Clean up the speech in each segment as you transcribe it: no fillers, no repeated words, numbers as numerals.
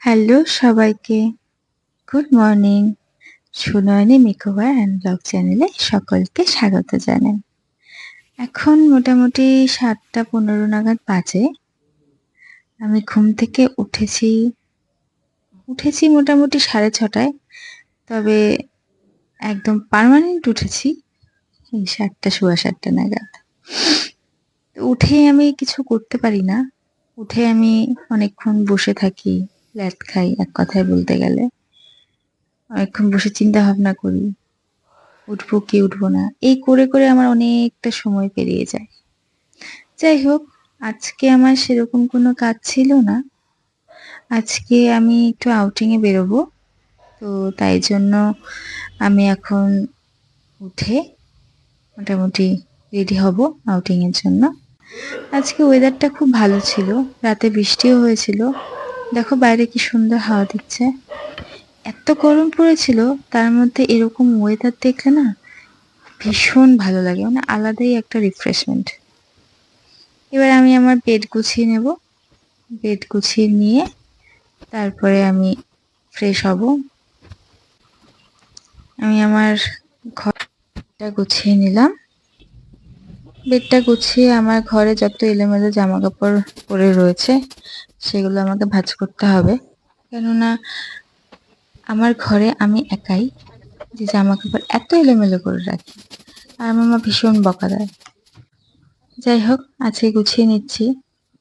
Hello সবাইকে, good morning. Sunayani makeover and blog চ্যানেলে সকলকে স্বাগত জানাই। এখন মোটামুটি 7:15 নাগাদ বাজে। আমি ঘুম থেকে উঠেছি মোটামুটি 6:30টায়, তবে একদম পার্মানেন্ট উঠেছি এই 7টা, 7:15 নাগাদ। উঠে আমি কিছু করতে পারি না। উঠে আমি অনেকক্ষণ বসে থাকি, ল্যাদ খাই এক কথায় বলতে গেলে। অনেকক্ষণ বসে চিন্তা ভাবনা করি, উঠবো কি উঠবো না, এই করে করে আমার অনেকটা সময় পেরিয়ে যায়। যাই হোক, আজকে আমার সেরকম কোনো কাজ ছিল না। আজকে আমি একটু আউটিংয়ে বেরোবো, তো তাই জন্য আমি এখন উঠে মোটামুটি রেডি হব আউটিংয়ের জন্য। আজকে ওয়েদারটা খুব ভালো ছিল, রাতে বৃষ্টিও হয়েছিল। দেখো বাইরে কি সুন্দর হাওয়া দিচ্ছে। এত গরম পড়েছিল, তার মধ্যে এরকম ওয়েদার দেখলে না ভীষণ ভালো লাগে, মানে আলাদাই একটা রিফ্রেশমেন্ট। এবার আমি আমার বেড গুছিয়ে নেব। বেড গুছিয়ে নিয়ে তারপরে আমি ফ্রেশ হব। আমি আমার ঘরটা গুছিয়ে নিলাম। বেডটা গুছিয়ে আমার ঘরে যত এলোমেলো জামা কাপড় পরে রয়েছে সেগুলো আমাকে ভাঁজ করতে হবে, কেননা আমার ঘরে আমি একাই যে জামা কাপড় এত এলোমেলো করে রাখি, আর আমার মা ভীষণ বকা দেয়। যাই হোক, আজকে গুছিয়ে নিচ্ছি,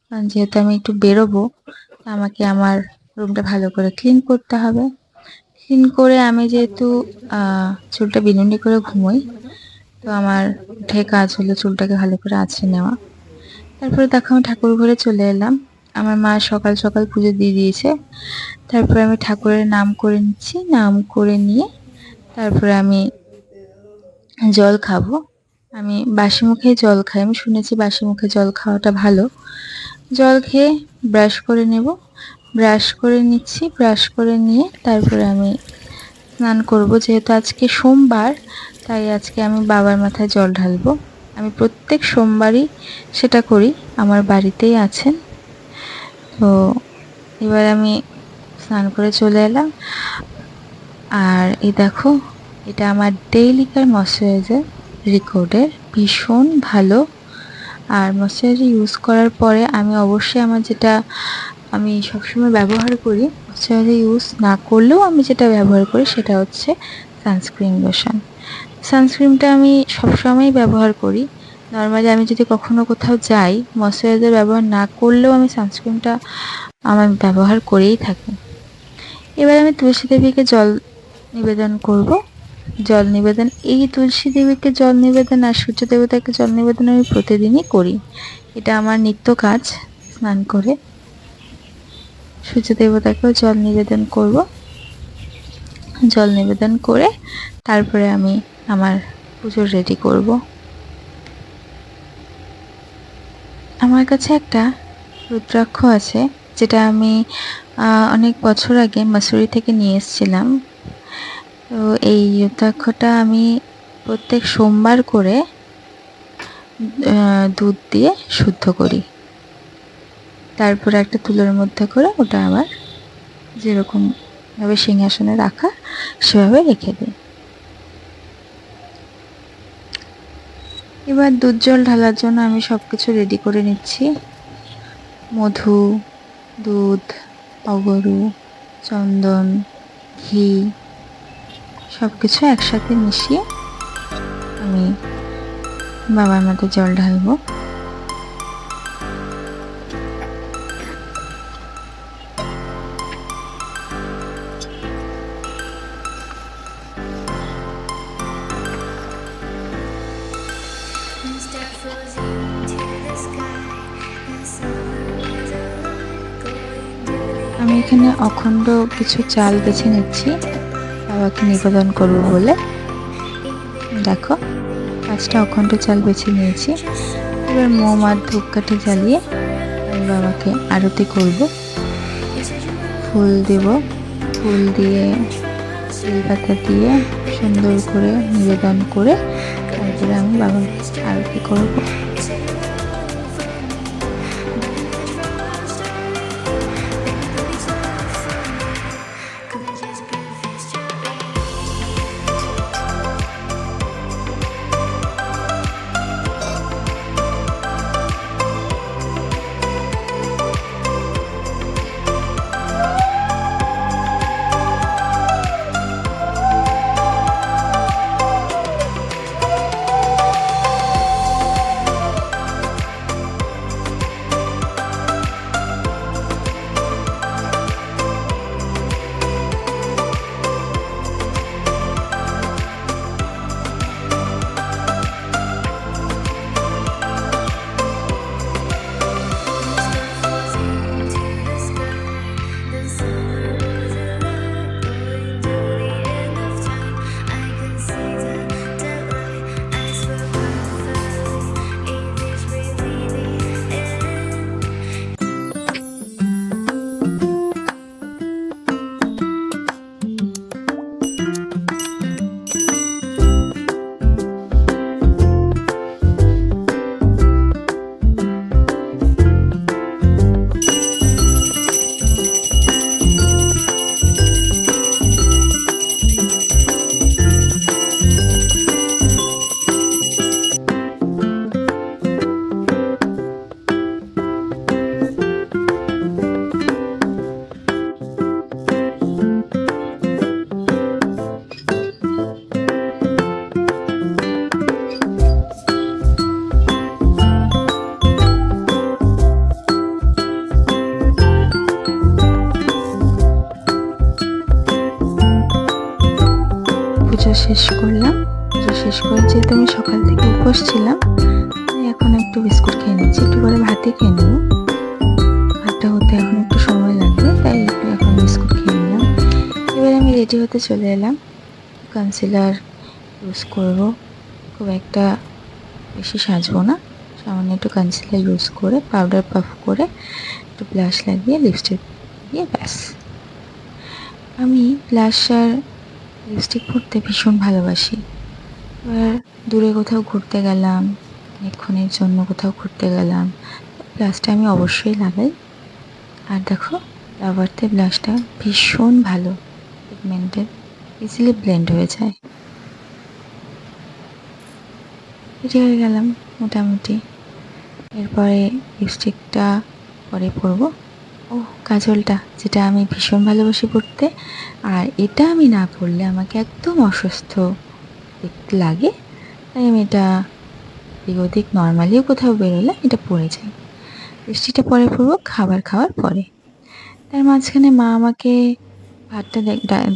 কারণ যেহেতু আমি একটু বেরোবো, আমাকে আমার রুমটা ভালো করে ক্লিন করতে হবে। ক্লিন করে আমি যেহেতু চুলটা বিনুনি করে ঘুমোই, তো আমার উঠে কাজ হলো চুলটাকে ভালো করে আঁচড়ে নেওয়া। তারপরে দেখো আমি ঠাকুর ঘরে চলে এলাম। আমার মা সকাল সকাল পুজো দিয়ে দিয়েছে। তারপরে আমি ঠাকুরের নাম করে নিচ্ছি। নাম করে নিয়ে তারপরে আমি জল খাবো। আমি বাসি মুখে জল খাই, আমি শুনেছি বাসি মুখে জল খাওয়াটা ভালো। জল খেয়ে ব্রাশ করে নেব। ব্রাশ করে নিচ্ছি, ব্রাশ করে নিয়ে তারপরে আমি স্নান করব। যেহেতু আজকে সোমবার, তাই আজকে আমি বাবার মাথায় জল ঢালবো। আমি প্রত্যেক সোমবারই সেটা করি, আমার বাড়িতেই আছেন। তো এবার আমি স্নান করে চলে এলাম। আর এই দেখো, এটা আমার ডেইলিকার ময়শ্চারাইজার রিকোডের, ভীষণ ভালো। আর ময়শ্চারাইজার ইউজ করার পরে আমি অবশ্যই আমার যেটা আমি সবসময় ব্যবহার করি, ময়শ্চারাইজার ইউজ না করলেও আমি যেটা ব্যবহার করি সেটা হচ্ছে সানস্ক্রিন লোশন। সানস্ক্রিনটা আমি সবসময়ই ব্যবহার করি। নর্মালি আমি যদি কখনো কোথাও যাই, ময়শ্চারাইজার ব্যবহার না করলেও আমি সানস্ক্রিনটা আমার ব্যবহার করেই থাকি। এবার আমি তুলসী দেবীকে জল নিবেদন করব। জল নিবেদন, এই তুলসী দেবীকে জল নিবেদন আর সূর্য দেবতাকে জল নিবেদন আমি প্রতিদিনই করি। এটা আমার নিত্য কাজ। স্নান করে সূর্য দেবতাকেও জল নিবেদন করব। জল নিবেদন করে তারপরে আমি আমার পুজোর রেডি করব। আমার কাছে একটা রুদ্রাক্ষ আছে, যেটা আমি অনেক বছর আগে মাসুরি থেকে নিয়ে এসেছিলাম। তো এই রুদ্রাক্ষটা আমি প্রত্যেক সোমবার করে দুধ দিয়ে শুদ্ধ করি, তারপরে একটা তুলোর মধ্যে করে ওটা আবার যেরকমভাবে সিংহাসনে রাখা সেভাবে রেখে দিই। এবার দুধ জল ঢালার জন্য আমি সব কিছু রেডি করে নিচ্ছি। মধু, দুধ, অগরু, চন্দন, ঘি সব কিছু একসাথে মিশিয়ে আমি বাবার মাথায় জল ঢালবো। আমি এখানে অখণ্ড কিছু চাল বেছে নিচ্ছি বাবাকে নিবেদন করবো বলে। দেখো, 5টা অখণ্ড চাল বেছে নিয়েছি। এবার মোম আর ধূপকাঠি জ্বালিয়ে আমি বাবাকে আরতি করব। ফুল দেব, ফুল দিয়ে বেলপাতা দিয়ে সুন্দর করে নিবেদন করে তারপরে আমি বাবার আরতি করব। শেষ করলাম। পুজো শেষ করে যেহেতু আমি সকাল থেকে উপোস ছিলাম, এখন একটু বিস্কুট খেয়ে নিচ্ছি, একটু পরে ভাতই খেয়ে নেব। ভাতটা হতে এখন একটু সময় লাগবে, তাই একটু এখন বিস্কুট খেয়ে নিলাম। এবার আমি রেডি হতে চলে এলাম। কনসিলার ইউজ করব, খুব একটা বেশি সাজবো না, সামান্য একটু কনসিলার ইউজ করে পাউডার পাফ করে একটু ব্লাশ লাগিয়ে লিপস্টিক দিয়ে ব্যাস। আমি ব্লাশ আর লিপস্টিক পরতে ভীষণ ভালোবাসি। এবার দূরে কোথাও ঘুরতে গেলাম, অনেকক্ষণের জন্য কোথাও ঘুরতে গেলাম, ব্লাশটা আমি অবশ্যই লাগাই। আর দেখো, লাভার্থে ব্লাশটা ভীষণ ভালো, পিগমেন্টেড, ইজিলি ব্লেন্ড হয়ে যায়। রেডি হয়ে গেলাম মোটামুটি। এরপরে লিপস্টিকটা পরে পরবো। ও কাজলটা, যেটা আমি ভীষণ ভালোবাসি পরতে, আর এটা আমি না পরলে আমাকে একদম অসুস্থ দেখতে লাগে, তাই আমি এটা এদিক ওদিক নর্মালিও কোথাও বেরোলে এটা পরে যাই। লিপস্টিকটা পরে পরবো খাবার খাওয়ার পরে। তার মাঝখানে মা আমাকে ভাতটা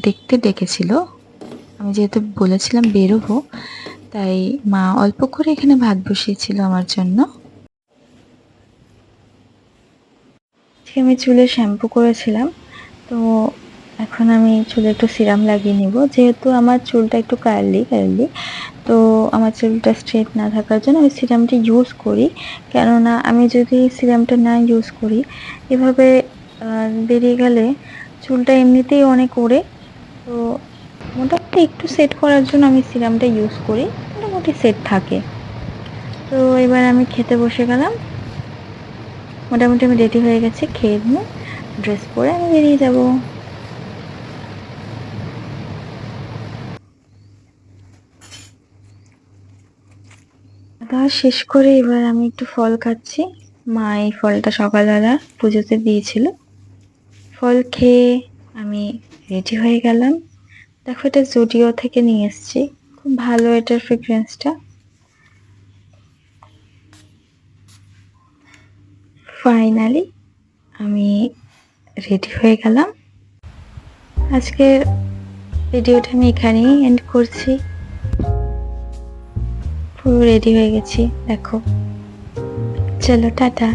দেখতে ডেকেছিল। আমি যেহেতু বলেছিলাম বেরোবো, তাই মা অল্প করে এখানে ভাত বসিয়েছিল আমার জন্য। আমি চুলে শ্যাম্পু করেছিলাম, তো এখন আমি চুলে একটু সিরাম লাগিয়ে নিব। যেহেতু আমার চুলটা একটু কার্লি, তো আমার চুলটা স্ট্রেট না থাকার জন্য আমি সিরামটি ইউজ করি। কেননা আমি যদি সিরামটা না ইউজ করি, এভাবে বেরিয়ে গেলে চুলটা এমনিতেই অনেক ওড়ে, তো মোটামুটি একটু সেট করার জন্য আমি সিরামটা ইউজ করি, মোটামুটি সেট থাকে। তো এবার আমি খেতে বসে গেলাম। মোটামুটি আমি রেডি হয়ে গেছি, খেয়ে নিয়ে ড্রেস পরে আমি বেরিয়ে যাব। খাওয়া শেষ করে এবার আমি একটু ফল খাচ্ছি। মা এই ফলটা সকালবেলা পুজোতে দিয়েছিল। ফল খেয়ে আমি রেডি হয়ে গেলাম। দেখো, এটা জুডিও থেকে নিয়ে এসেছি, খুব ভালো এটার ফ্রেগ্রেন্সটা। ফাইনালি আমি রেডি হয়ে গেলাম। আজকের ভিডিওটা আমি এখানেই এন্ড করছি। পুরো রেডি হয়ে গেছি, দেখো। চলো টাটা।